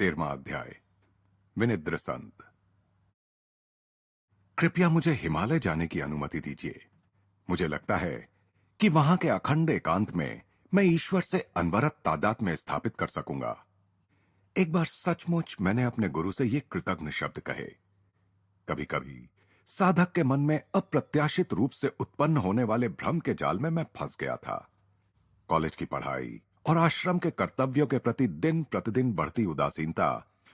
13वां अध्याय। विनिद्र संत। कृपया मुझे हिमालय जाने की अनुमति दीजिए। मुझे लगता है कि वहां के अखंड एकांत में मैं ईश्वर से अनवरत तादाद में स्थापित कर सकूंगा। एक बार सचमुच मैंने अपने गुरु से ये कृतज्ञ शब्द कहे। कभी कभी साधक के मन में अप्रत्याशित रूप से उत्पन्न होने वाले भ्रम के जाल में मैं फंस गया था। कॉलेज की पढ़ाई और आश्रम के कर्तव्यों के प्रति दिन प्रतिदिन बढ़ती उदासीनता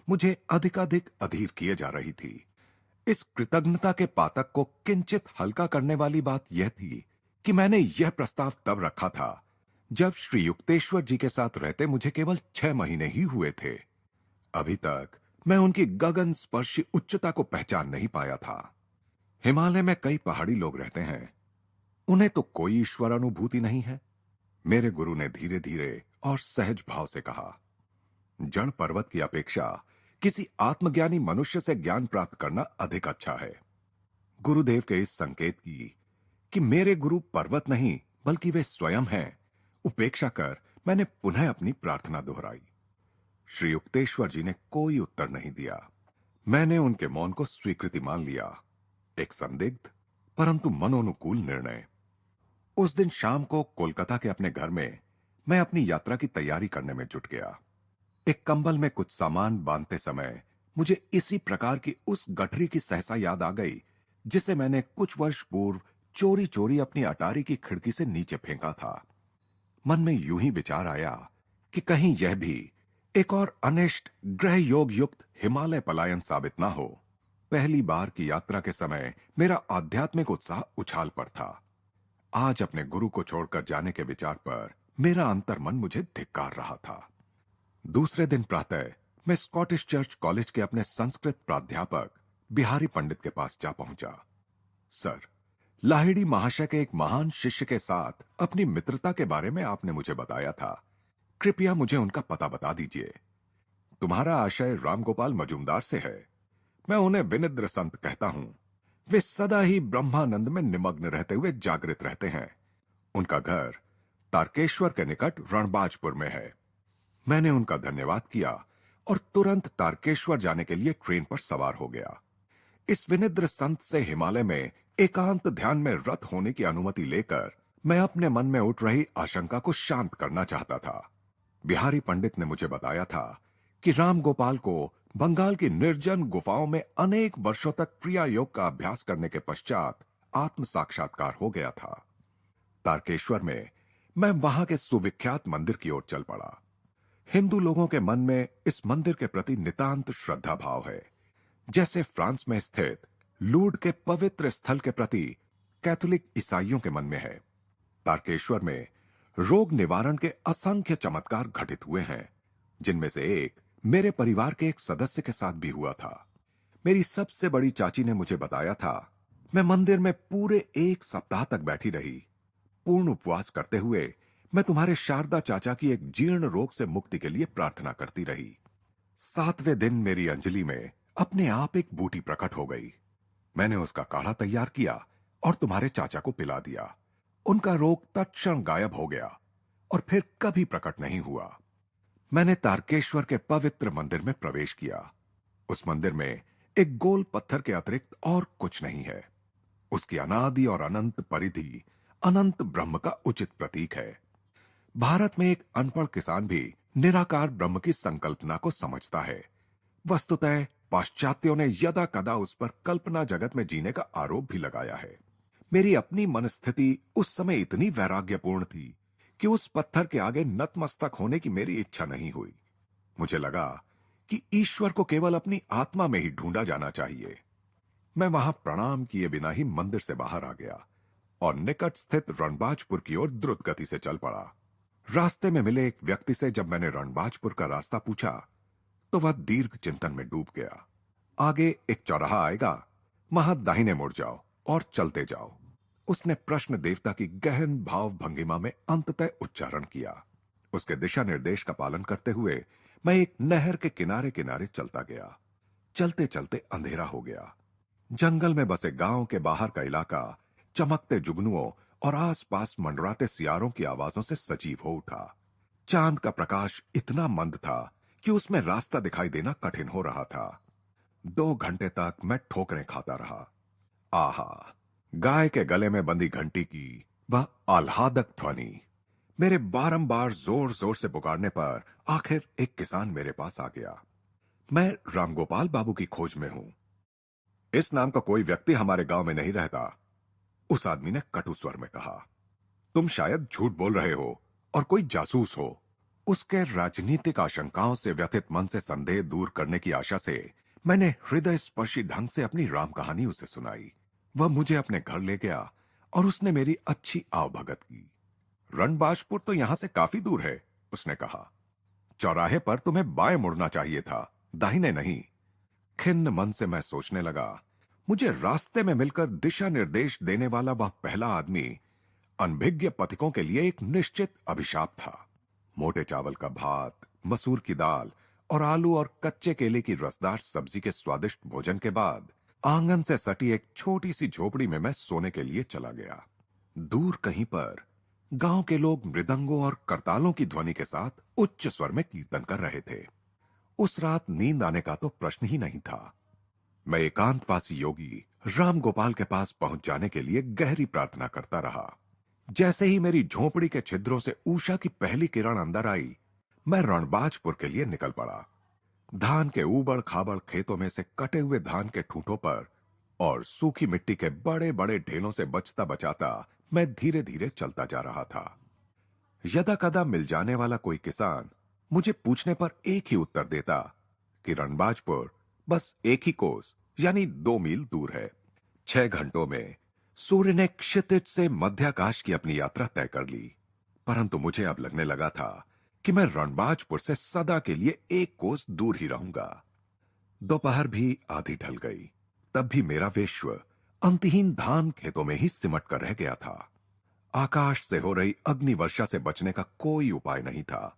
मुझे अधिकाधिक अधीर किए जा रही थी। इस कृतज्ञता के पातक को किंचित हल्का करने वाली बात यह थी कि मैंने यह प्रस्ताव तब रखा था जब श्री युक्तेश्वर जी के साथ रहते मुझे केवल 6 महीने ही हुए थे। अभी तक मैं उनकी गगन स्पर्शी उच्चता को पहचान नहीं पाया था। हिमालय में कई पहाड़ी लोग रहते हैं, उन्हें तो कोई ईश्वर अनुभूति नहीं है। मेरे गुरु ने धीरे धीरे और सहज भाव से कहा, जड़ पर्वत की अपेक्षा किसी आत्मज्ञानी मनुष्य से ज्ञान प्राप्त करना अधिक अच्छा है। गुरुदेव के इस संकेत की कि मेरे गुरु पर्वत नहीं बल्कि वे स्वयं हैं, उपेक्षा कर मैंने पुनः अपनी प्रार्थना दोहराई। श्री युक्तेश्वर जी ने कोई उत्तर नहीं दिया। मैंने उनके मौन को स्वीकृति मान लिया। एक संदिग्ध परंतु मनोनुकूल निर्णय। उस दिन शाम को कोलकाता के अपने घर में मैं अपनी यात्रा की तैयारी करने में जुट गया। एक कंबल में कुछ सामान बांधते समय मुझे इसी प्रकार की उस गठरी की सहसा याद आ गई जिसे मैंने कुछ वर्ष पूर्व चोरी चोरी अपनी अटारी की खिड़की से नीचे फेंका था। मन में यूं ही विचार आया कि कहीं यह भी एक और अनिष्ट ग्रह योग युक्त हिमालय पलायन साबित ना हो। पहली बार की यात्रा के समय मेरा आध्यात्मिक उत्साह उछाल पर था। आज अपने गुरु को छोड़कर जाने के विचार पर मेरा अंतर्मन मुझे धिक्कार रहा था। दूसरे दिन प्रातः मैं स्कॉटिश चर्च कॉलेज के अपने संस्कृत प्राध्यापक बिहारी पंडित के पास जा पहुंचा। सर, लाहिड़ी महाशय के एक महान शिष्य के साथ अपनी मित्रता के बारे में आपने मुझे बताया था। कृपया मुझे उनका पता बता दीजिए। तुम्हारा आशय रामगोपाल मजूमदार से है। मैं उन्हें विनिद्र संत कहता हूं। वे सदा ही ब्रह्मानंद में निमग्न रहते हुए जागृत रहते हैं। उनका घर तारकेश्वर के निकट रणबाजपुर में है। मैंने उनका धन्यवाद किया और तुरंत तारकेश्वर जाने के लिए ट्रेन पर सवार हो गया। इस विनिद्र संत से हिमालय में एकांत ध्यान में रत होने की अनुमति लेकर मैं अपने मन में उठ रही आशंका को शांत करना चाहता था। बिहारी पंडित ने मुझे बताया था कि रामगोपाल को बंगाल की निर्जन गुफाओं में अनेक वर्षों तक क्रिया योग का अभ्यास करने के पश्चात आत्म साक्षात्कार हो गया था। तारकेश्वर में मैं वहां के सुविख्यात मंदिर की ओर चल पड़ा। हिंदू लोगों के मन में इस मंदिर के प्रति नितांत श्रद्धा भाव है, जैसे फ्रांस में स्थित लूर्ड के पवित्र स्थल के प्रति कैथोलिक ईसाइयों के मन में है। तारकेश्वर में रोग निवारण के असंख्य चमत्कार घटित हुए हैं, जिनमें से एक मेरे परिवार के एक सदस्य के साथ भी हुआ था। मेरी सबसे बड़ी चाची ने मुझे बताया था। मैं मंदिर में पूरे 1 सप्ताह तक बैठी रही। पूर्ण उपवास करते हुए मैं तुम्हारे शारदा चाचा की एक जीर्ण रोग से मुक्ति के लिए प्रार्थना करती रही। 7वें दिन मेरी अंजलि में अपने आप एक बूटी प्रकट हो गई। मैंने उसका काढ़ा तैयार किया और तुम्हारे चाचा को पिला दिया। उनका रोग तत्क्षण गायब हो गया और फिर कभी प्रकट नहीं हुआ। मैंने तारकेश्वर के पवित्र मंदिर में प्रवेश किया। उस मंदिर में एक गोल पत्थर के अतिरिक्त और कुछ नहीं है। उसकी अनादि और अनंत परिधि अनंत ब्रह्म का उचित प्रतीक है। भारत में एक अनपढ़ किसान भी निराकार ब्रह्म की संकल्पना को समझता है। वस्तुतः पाश्चात्यों ने यदा कदा उस पर कल्पना जगत में जीने का आरोप भी लगाया है। मेरी अपनी मनस्थिति उस समय इतनी वैराग्यपूर्ण थी कि उस पत्थर के आगे नतमस्तक होने की मेरी इच्छा नहीं हुई। मुझे लगा कि ईश्वर को केवल अपनी आत्मा में ही ढूंढा जाना चाहिए। मैं वहां प्रणाम किए बिना ही मंदिर से बाहर आ गया और निकट स्थित रणबाजपुर की ओर द्रुत गति से चल पड़ा। रास्ते में मिले एक व्यक्ति से जब मैंने रणबाजपुर का रास्ता पूछा तो वह दीर्घ चिंतन में डूब गया। आगे एक चौराहा आएगा, वहां दाहिने मुड़ जाओ और चलते जाओ, उसने प्रश्न देवता की गहन भाव भंगिमा में अंततः उच्चारण किया। उसके दिशा निर्देश का पालन करते हुए मैं एक नहर के किनारे किनारे चलता गया। चलते चलते अंधेरा हो गया। जंगल में बसे गांव के बाहर का इलाका चमकते जुगनुओं और आसपास मंडराते सियारों की आवाजों से सजीव हो उठा। चांद का प्रकाश इतना मंद था कि उसमें रास्ता दिखाई देना कठिन हो रहा था। 2 घंटे तक मैं ठोकरें खाता रहा। आहा, गाय के गले में बंधी घंटी की वह आह्लादक ध्वनि, मेरे बारंबार जोर जोर से पुकारने पर आखिर एक किसान मेरे पास आ गया। मैं रामगोपाल बाबू की खोज में हूं। इस नाम का कोई व्यक्ति हमारे गांव में नहीं रहता, उस आदमी ने कटु स्वर में कहा। तुम शायद झूठ बोल रहे हो और कोई जासूस हो। उसके राजनीतिक आशंकाओं से व्यथित मन से संदेह दूर करने की आशा से मैंने हृदय स्पर्शी ढंग से अपनी राम कहानी उसे सुनाई। वह मुझे अपने घर ले गया और उसने मेरी अच्छी आवभगत की। रणबाजपुर तो यहां से काफी दूर है, उसने कहा। चौराहे पर तुम्हें बाएं मुड़ना चाहिए था, दाहिने नहीं। खिन्न मन से मैं सोचने लगा, मुझे रास्ते में मिलकर दिशा निर्देश देने वाला वह पहला आदमी अनभिज्ञ पथिकों के लिए एक निश्चित अभिशाप था। मोटे चावल का भात, मसूर की दाल और आलू और कच्चे केले की रसदार सब्जी के स्वादिष्ट भोजन के बाद आंगन से सटी एक छोटी सी झोपड़ी में मैं सोने के लिए चला गया। दूर कहीं पर गांव के लोग मृदंगों और करतालों की ध्वनि के साथ उच्च स्वर में कीर्तन कर रहे थे। उस रात नींद आने का तो प्रश्न ही नहीं था। मैं एकांतवासी योगी राम गोपाल के पास पहुंच जाने के लिए गहरी प्रार्थना करता रहा। जैसे ही मेरी झोपड़ी के छिद्रों से उषा की पहली किरण अंदर आई, मैं रणबाजपुर के लिए निकल पड़ा। धान के ऊबड़ खाबड़ खेतों में से कटे हुए धान के ठूंठों पर और सूखी मिट्टी के बड़े बड़े ढेलों से बचता बचाता मैं धीरे धीरे चलता जा रहा था। यदा कदा मिल जाने वाला कोई किसान मुझे पूछने पर एक ही उत्तर देता कि रणबाजपुर बस एक ही कोस यानी 2 मील दूर है। 6 घंटों में सूर्य ने क्षितिज से मध्याकाश की अपनी यात्रा तय कर ली, परंतु मुझे अब लगने लगा था कि मैं रणबाजपुर से सदा के लिए 1 कोस दूर ही रहूंगा। दोपहर भी आधी ढल गई, तब भी मेरा विश्व अंतहीन धान खेतों में ही सिमट कर रह गया था। आकाश से हो रही अग्नि वर्षा से बचने का कोई उपाय नहीं था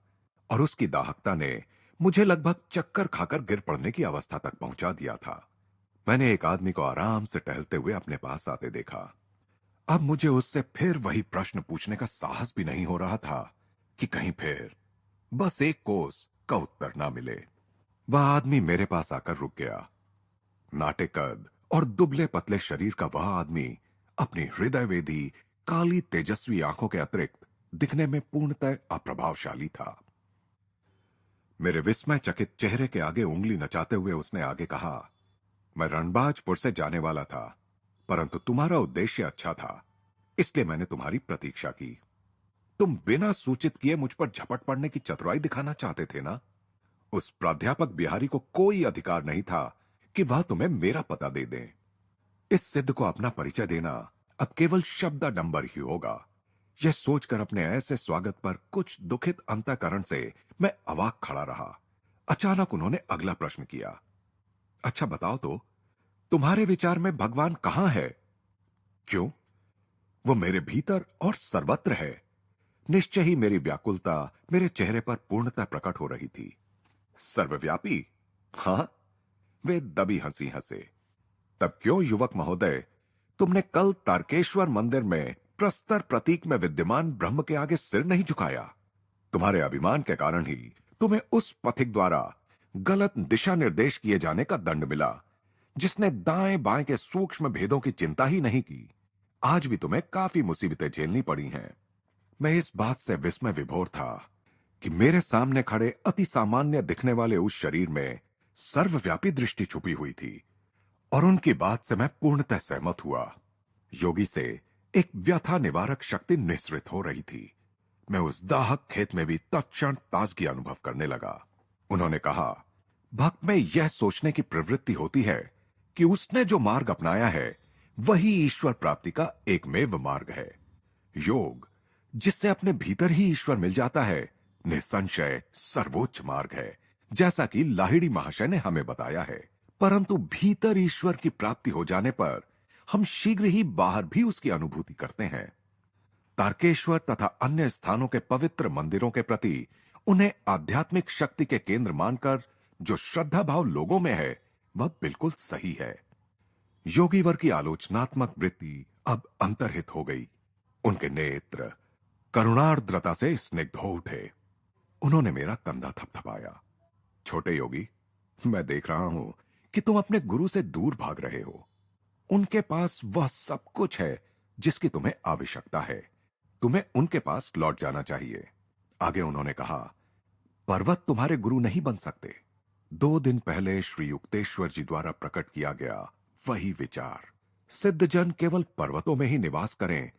और उसकी दाहकता ने मुझे लगभग चक्कर खाकर गिर पड़ने की अवस्था तक पहुंचा दिया था। मैंने एक आदमी को आराम से टहलते हुए अपने पास आते देखा। अब मुझे उससे फिर वही प्रश्न पूछने का साहस भी नहीं हो रहा था कि कहीं फिर बस 1 कोस का उत्तर ना मिले। वह आदमी मेरे पास आकर रुक गया। नाटे कद और दुबले पतले शरीर का वह आदमी अपनी हृदयवेदी काली तेजस्वी आंखों के अतिरिक्त दिखने में पूर्णतः अप्रभावशाली था। मेरे विस्मय चकित चेहरे के आगे उंगली नचाते हुए उसने आगे कहा, मैं रणबाजपुर से जाने वाला था, परंतु तुम्हारा उद्देश्य अच्छा था, इसलिए मैंने तुम्हारी प्रतीक्षा की। तुम बिना सूचित किए मुझ पर झपट पड़ने की चतुराई दिखाना चाहते थे ना? उस प्राध्यापक बिहारी को कोई अधिकार नहीं था कि वह तुम्हें मेरा पता दे दे। इस सिद्ध को अपना परिचय देना अब केवल शब्दाडंबर ही होगा। यह सोचकर अपने ऐसे स्वागत पर कुछ दुखित अंतःकरण से मैं अवाक खड़ा रहा। अचानक उन्होंने अगला प्रश्न किया, अच्छा बताओ तो, तुम्हारे विचार में भगवान कहां है? क्यों? वो मेरे भीतर और सर्वत्र है। निश्चय ही मेरी व्याकुलता मेरे चेहरे पर पूर्णतः प्रकट हो रही थी। सर्वव्यापी? हां। वे दबी हंसी हंसे। तब क्यों युवक महोदय, तुमने कल तारकेश्वर मंदिर में प्रस्तर प्रतीक में विद्यमान ब्रह्म के आगे सिर नहीं झुकाया? तुम्हारे अभिमान के कारण ही तुम्हें उस पथिक द्वारा गलत दिशा निर्देश किए जाने का दंड मिला, जिसने दाएं बाएं के सूक्ष्म भेदों की चिंता ही नहीं की। आज भी तुम्हें काफी मुसीबतें झेलनी पड़ी हैं। मैं इस बात से विस्मय विभोर था कि मेरे सामने खड़े अति सामान्य दिखने वाले उस शरीर में सर्वव्यापी दृष्टि छुपी हुई थी और उनकी बात से मैं पूर्णतः सहमत हुआ। योगी से एक व्यथा निवारक शक्ति निःसृत हो रही थी। मैं उस दाहक खेत में भी तत्क्षण ताजगी अनुभव करने लगा। उन्होंने कहा, भक्त में यह सोचने की प्रवृत्ति होती है कि उसने जो मार्ग अपनाया है वही ईश्वर प्राप्ति का एकमेव मार्ग है। योग, जिससे अपने भीतर ही ईश्वर मिल जाता है, निसंशय सर्वोच्च मार्ग है, जैसा कि लाहिड़ी महाशय ने हमें बताया है। परंतु भीतर ईश्वर की प्राप्ति हो जाने पर हम शीघ्र ही बाहर भी उसकी अनुभूति करते हैं। तारकेश्वर तथा अन्य स्थानों के पवित्र मंदिरों के प्रति उन्हें आध्यात्मिक शक्ति के केंद्र मानकर जो श्रद्धा भाव लोगों में है वह बिल्कुल सही है। योगीवर की आलोचनात्मक वृत्ति अब अंतर्हित हो गई। उनके नेत्र करुणार्द्रता से स्निग्ध हो उठे। उन्होंने मेरा कंधा थपथपाया। छोटे योगी, मैं देख रहा हूं कि तुम अपने गुरु से दूर भाग रहे हो। उनके पास वह सब कुछ है जिसकी तुम्हें आवश्यकता है। तुम्हें उनके पास लौट जाना चाहिए। आगे उन्होंने कहा, पर्वत तुम्हारे गुरु नहीं बन सकते। 2 दिन पहले श्री युक्तेश्वर जी द्वारा प्रकट किया गया वही विचार, सिद्धजन केवल पर्वतों में ही निवास करें,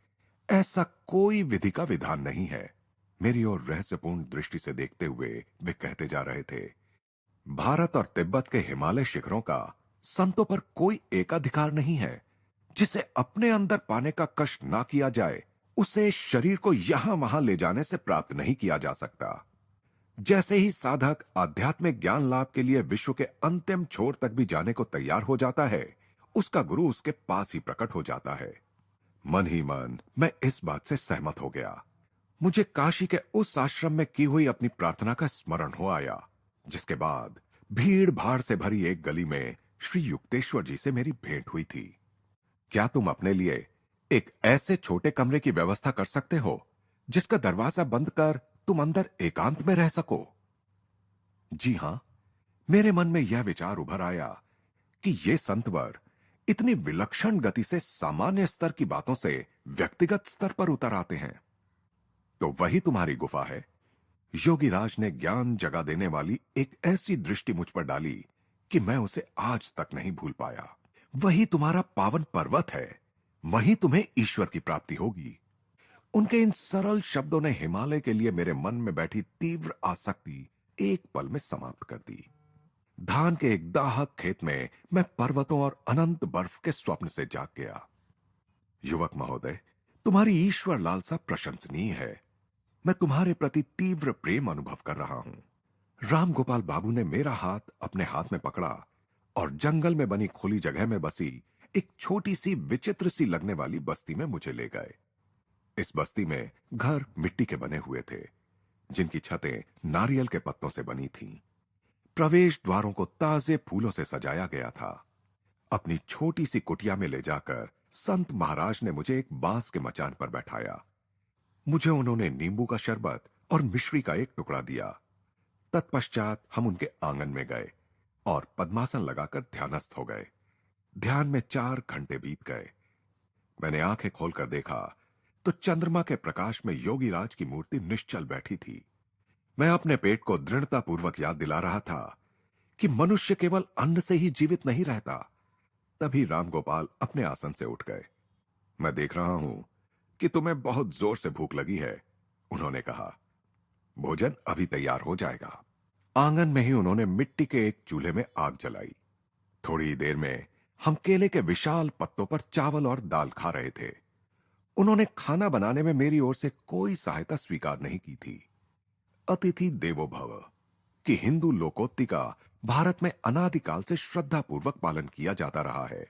ऐसा कोई विधि का विधान नहीं है। मेरी ओर रहस्यपूर्ण दृष्टि से देखते हुए वे कहते जा रहे थे, भारत और तिब्बत के हिमालय शिखरों का संतों पर कोई एकाधिकार नहीं है। जिसे अपने अंदर पाने का कष्ट ना किया जाए, उसे शरीर को यहां वहां ले जाने से प्राप्त नहीं किया जा सकता। जैसे ही साधक आध्यात्मिक ज्ञान लाभ के लिए विश्व के अंतिम छोर तक भी जाने को तैयार हो जाता है, उसका गुरु उसके पास ही प्रकट हो जाता है। मन ही मन मैं इस बात से सहमत हो गया। मुझे काशी के उस आश्रम में की हुई अपनी प्रार्थना का स्मरण हो आया, जिसके बाद भीड़ भाड़ से भरी एक गली में श्री युक्तेश्वर जी से मेरी भेंट हुई थी। क्या तुम अपने लिए एक ऐसे छोटे कमरे की व्यवस्था कर सकते हो जिसका दरवाजा बंद कर तुम अंदर एकांत में रह सको? जी हां, मेरे मन में यह विचार उभर आया कि ये संतवर इतनी विलक्षण गति से सामान्य स्तर की बातों से व्यक्तिगत स्तर पर उतर आते हैं। तो वही तुम्हारी गुफा है। योगीराज ने ज्ञान जगा देने वाली एक ऐसी दृष्टि मुझ पर डाली कि मैं उसे आज तक नहीं भूल पाया। वही तुम्हारा पावन पर्वत है, वही तुम्हें ईश्वर की प्राप्ति होगी। उनके इन सरल शब्दों ने हिमालय के लिए मेरे मन में बैठी तीव्र आसक्ति एक पल में समाप्त कर दी। धान के एक दाहक खेत में मैं पर्वतों और अनंत बर्फ के स्वप्न से जाग गया। युवक महोदय, तुम्हारी ईश्वर लालसा प्रशंसनीय है। मैं तुम्हारे प्रति तीव्र प्रेम अनुभव कर रहा हूं। राम गोपाल बाबू ने मेरा हाथ अपने हाथ में पकड़ा और जंगल में बनी खुली जगह में बसी एक छोटी सी विचित्र सी लगने वाली बस्ती में मुझे ले गए। इस बस्ती में घर मिट्टी के बने हुए थे, जिनकी छतें नारियल के पत्तों से बनी थीं। प्रवेश द्वारों को ताजे फूलों से सजाया गया था। अपनी छोटी सी कुटिया में ले जाकर संत महाराज ने मुझे एक बांस के मचान पर बैठाया। मुझे उन्होंने नींबू का शरबत और मिश्री का एक टुकड़ा दिया। तत्पश्चात हम उनके आंगन में गए और पद्मासन लगाकर ध्यानस्थ हो गए। ध्यान में 4 घंटे बीत गए। मैंने आंखें खोलकर देखा तो चंद्रमा के प्रकाश में योगीराज की मूर्ति निश्चल बैठी थी। मैं अपने पेट को दृढ़तापूर्वक याद दिला रहा था कि मनुष्य केवल अन्न से ही जीवित नहीं रहता। तभी रामगोपाल अपने आसन से उठ गए। मैं देख रहा हूं कि तुम्हें बहुत जोर से भूख लगी है, उन्होंने कहा। भोजन अभी तैयार हो जाएगा। आंगन में ही उन्होंने मिट्टी के एक चूल्हे में आग जलाई। थोड़ी ही देर में हम केले के विशाल पत्तों पर चावल और दाल खा रहे थे। उन्होंने खाना बनाने में मेरी ओर से कोई सहायता स्वीकार नहीं की थी। अतिथि देवो भव कि हिंदू लोकोक्ति का भारत में अनादिकाल से श्रद्धापूर्वक पालन किया जाता रहा है।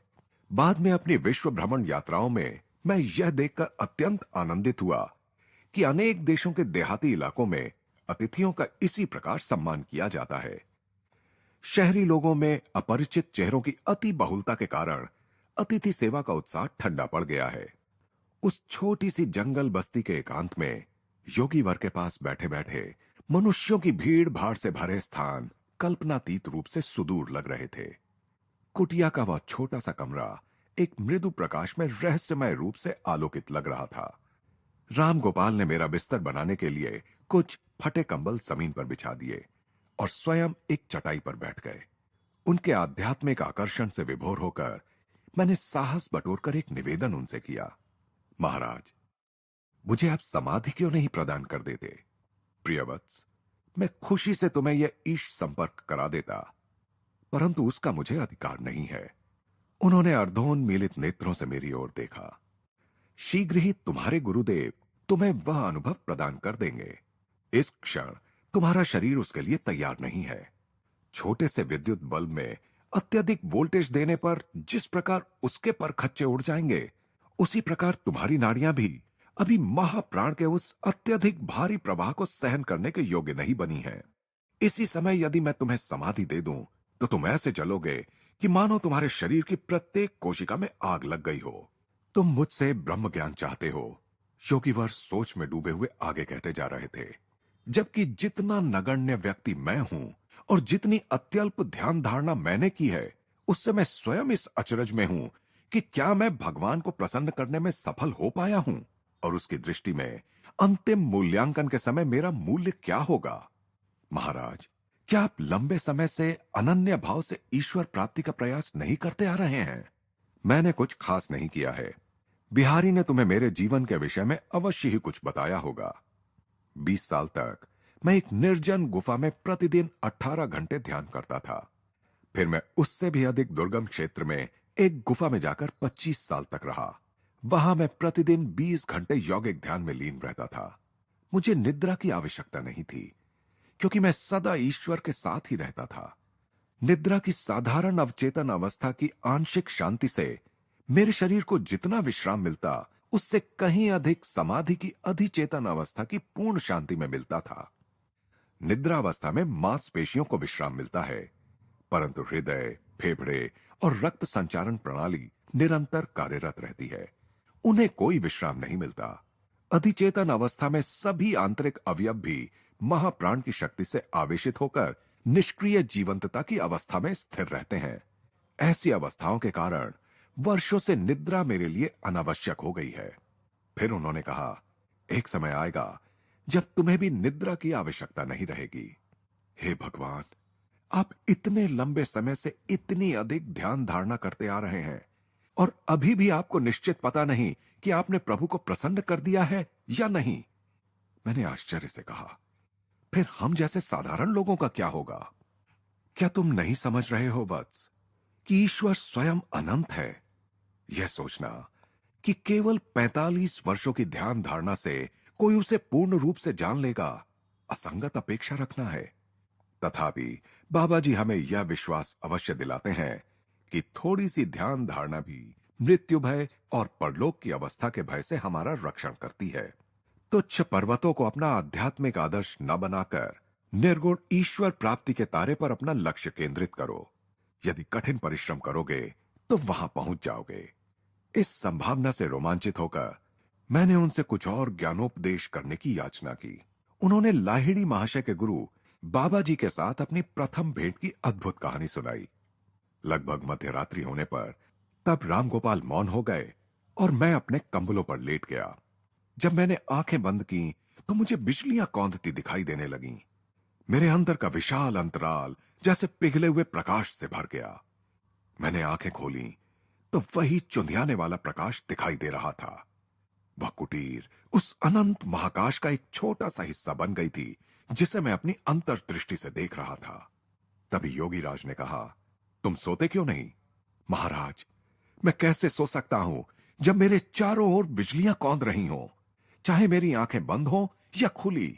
बाद में अपनी विश्व भ्रमण यात्राओं में मैं यह देखकर अत्यंत आनंदित हुआ कि अनेक देशों के देहाती इलाकों में अतिथियों का इसी प्रकार सम्मान किया जाता है। शहरी लोगों में अपरिचित चेहरों की अति बहुलता के कारण अतिथि सेवा का उत्साह ठंडा पड़ गया है। उस छोटी सी जंगल बस्ती के एकांत में योगी वर के पास बैठे बैठे मनुष्यों की भीड़ भाड़ से भरे स्थान कल्पनातीत रूप से सुदूर लग रहे थे। कुटिया का वह छोटा सा कमरा एक मृदु प्रकाश में रहस्यमय रूप से आलोकित लग रहा था। राम गोपाल ने मेरा बिस्तर बनाने के लिए कुछ फटे कंबल जमीन पर बिछा दिए और स्वयं एक चटाई पर बैठ गए। उनके आध्यात्मिक आकर्षण से विभोर होकर मैंने साहस बटोरकर एक निवेदन उनसे किया। महाराज, मुझे आप समाधि क्यों नहीं प्रदान कर देते? प्रियवत्स, मैं खुशी से तुम्हें यह ईश संपर्क करा देता, परंतु उसका मुझे अधिकार नहीं है। उन्होंने अर्धोन्मीलित नेत्रों से मेरी ओर देखा। शीघ्र ही तुम्हारे गुरुदेव तुम्हें वह अनुभव प्रदान कर देंगे। इस क्षण तुम्हारा शरीर उसके लिए तैयार नहीं है। छोटे से विद्युत बल्ब में अत्यधिक वोल्टेज देने पर जिस प्रकार उसके पर खच्चे उड़ जाएंगे, उसी प्रकार तुम्हारी नाड़ियां भी अभी महाप्राण के उस अत्यधिक भारी प्रवाह को सहन करने के योग्य नहीं बनी हैं। इसी समय यदि मैं तुम्हें समाधि दे दूं, तो तुम ऐसे जलोगे कि मानो तुम्हारे शरीर की प्रत्येक कोशिका में आग लग गई हो। तुम मुझसे ब्रह्म ज्ञान चाहते हो। योगीवर सोच में डूबे हुए आगे कहते जा रहे थे। जबकि जितना नगण्य व्यक्ति मैं हूं और जितनी अत्यल्प ध्यान धारणा मैंने की है, उससे मैं स्वयं इस अचरज में हूं कि क्या मैं भगवान को प्रसन्न करने में सफल हो पाया हूं, और उसकी दृष्टि में अंतिम मूल्यांकन के समय मेरा मूल्य क्या होगा। महाराज, क्या आप लंबे समय से अनन्य भाव से ईश्वर प्राप्ति का प्रयास नहीं करते आ रहे हैं? मैंने कुछ खास नहीं किया है। बिहारी ने तुम्हें मेरे जीवन के विषय में अवश्य ही कुछ बताया होगा। 20 साल तक मैं एक निर्जन गुफा में प्रतिदिन 18 घंटे ध्यान करता था। फिर मैं उससे भी अधिक दुर्गम क्षेत्र में एक गुफा में जाकर 25 साल तक रहा। वहां मैं प्रतिदिन 20 घंटे यौगिक ध्यान में लीन रहता था। मुझे निद्रा की आवश्यकता नहीं थी, क्योंकि मैं सदा ईश्वर के साथ ही रहता था। निद्रा की साधारण अवचेतन अवस्था की आंशिक शांति से मेरे शरीर को जितना विश्राम मिलता, उससे कहीं अधिक समाधि की अधिचेतन अवस्था की पूर्ण शांति में मिलता था। निद्रा अवस्था में मांसपेशियों को विश्राम मिलता है, परंतु हृदय, फेफड़े और रक्त संचारण प्रणाली निरंतर कार्यरत रहती है। उन्हें कोई विश्राम नहीं मिलता। अधिचेतन अवस्था में सभी आंतरिक अवयव भी महाप्राण की शक्ति से आवेशित होकर निष्क्रिय जीवंतता की अवस्था में स्थिर रहते हैं। ऐसी अवस्थाओं के कारण वर्षों से निद्रा मेरे लिए अनावश्यक हो गई है। फिर उन्होंने कहा, एक समय आएगा जब तुम्हें भी निद्रा की आवश्यकता नहीं रहेगी। हे भगवान, आप इतने लंबे समय से इतनी अधिक ध्यान धारणा करते आ रहे हैं, और अभी भी आपको निश्चित पता नहीं कि आपने प्रभु को प्रसन्न कर दिया है या नहीं। मैंने आश्चर्य से कहा, फिर हम जैसे साधारण लोगों का क्या होगा? क्या तुम नहीं समझ रहे हो वत्स कि ईश्वर स्वयं अनंत है? यह सोचना कि केवल 45 वर्षों की ध्यान धारणा से कोई उसे पूर्ण रूप से जान लेगा, असंगत अपेक्षा रखना है। तथापि बाबा जी हमें यह विश्वास अवश्य दिलाते हैं कि थोड़ी सी ध्यान धारणा भी मृत्यु भय और परलोक की अवस्था के भय से हमारा रक्षण करती है। तुच्छ पर्वतों को अपना आध्यात्मिक आदर्श न बनाकर निर्गुण ईश्वर प्राप्ति के तारे पर अपना लक्ष्य केंद्रित करो। यदि कठिन परिश्रम करोगे तो वहां पहुंच जाओगे। इस संभावना से रोमांचित होकर मैंने उनसे कुछ और ज्ञानोपदेश करने की याचना की। उन्होंने लाहिड़ी महाशय के गुरु बाबा जी के साथ अपनी प्रथम भेंट की अद्भुत कहानी सुनाई। लगभग मध्यरात्रि होने पर तब रामगोपाल मौन हो गए और मैं अपने कंबलों पर लेट गया। जब मैंने आंखें बंद की तो मुझे बिजलियां कौंधती दिखाई देने लगीं। मेरे अंदर का विशाल अंतराल जैसे पिघले हुए प्रकाश से भर गया। मैंने आंखें खोली तो वही चुंधियाने वाला प्रकाश दिखाई दे रहा था। वह कुटीर उस अनंत महाकाश का एक छोटा सा हिस्सा बन गई थी, जिसे मैं अपनी अंतर्दृष्टि से देख रहा था। तभी योगी राज ने कहा, तुम सोते क्यों नहीं? महाराज, मैं कैसे सो सकता हूं जब मेरे चारों ओर बिजलियां कौंध रही हों, चाहे मेरी आंखें बंद हो या खुली।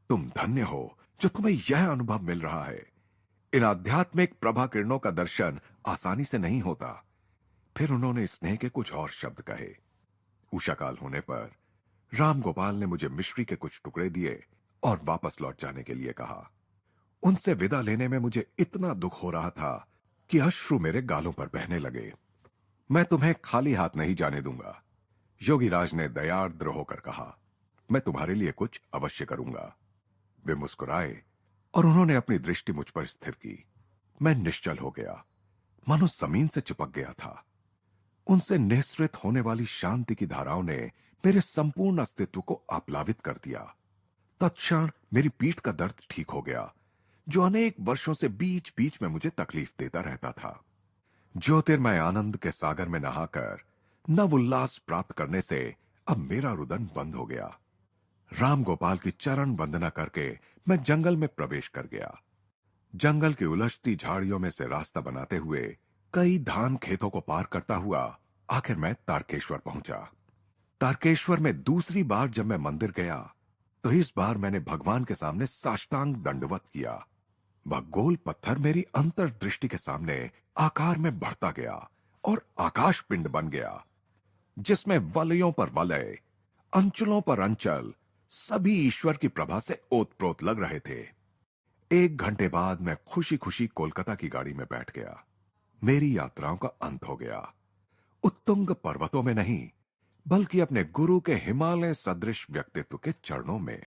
तुम धन्य हो जो तुम्हें यह अनुभव मिल रहा है। इन आध्यात्मिक प्रभा किरणों का दर्शन आसानी से नहीं होता। फिर उन्होंने स्नेह के कुछ और शब्द कहे। उषाकाल होने पर रामगोपाल ने मुझे मिश्री के कुछ टुकड़े दिए और वापस लौट जाने के लिए कहा। उनसे विदा लेने में मुझे इतना दुख हो रहा था कि अश्रु मेरे गालों पर बहने लगे। मैं तुम्हें खाली हाथ नहीं जाने दूंगा, योगीराज ने दयार्द्र होकर कहा। मैं तुम्हारे लिए कुछ अवश्य करूंगा। वे मुस्कुराए और उन्होंने अपनी दृष्टि मुझ पर स्थिर की। मैं निश्चल हो गया, मानो जमीन से चिपक गया था। उनसे निःसृत होने वाली शांति की धाराओं ने मेरे संपूर्ण अस्तित्व को आप्लावित कर दिया। तत्क्षण मेरी पीठ का दर्द ठीक हो गया, जो अनेक वर्षों से बीच बीच में मुझे तकलीफ देता रहता था। ज्योतिर्मय आनंद के सागर में नहाकर नव उल्लास प्राप्त करने से अब मेरा रुदन बंद हो गया। राम गोपाल की चरण वंदना करके मैं जंगल में प्रवेश कर गया। जंगल की उलझती झाड़ियों में से रास्ता बनाते हुए कई धान खेतों को पार करता हुआ आखिर मैं तारकेश्वर पहुंचा। तारकेश्वर में दूसरी बार जब मैं मंदिर गया तो इस बार मैंने भगवान के सामने साष्टांग दंडवत किया। वह गोल पत्थर मेरी अंतर्दृष्टि के सामने आकार में बढ़ता गया और आकाश पिंड बन गया, जिसमें वलयों पर वलय, अंचलों पर अंचल सभी ईश्वर की प्रभा से ओतप्रोत लग रहे थे। 1 घंटे बाद मैं खुशी खुशी कोलकाता की गाड़ी में बैठ गया। मेरी यात्राओं का अंत हो गया। उत्तुंग पर्वतों में नहीं, बल्कि अपने गुरु के हिमालय सदृश व्यक्तित्व के चरणों में।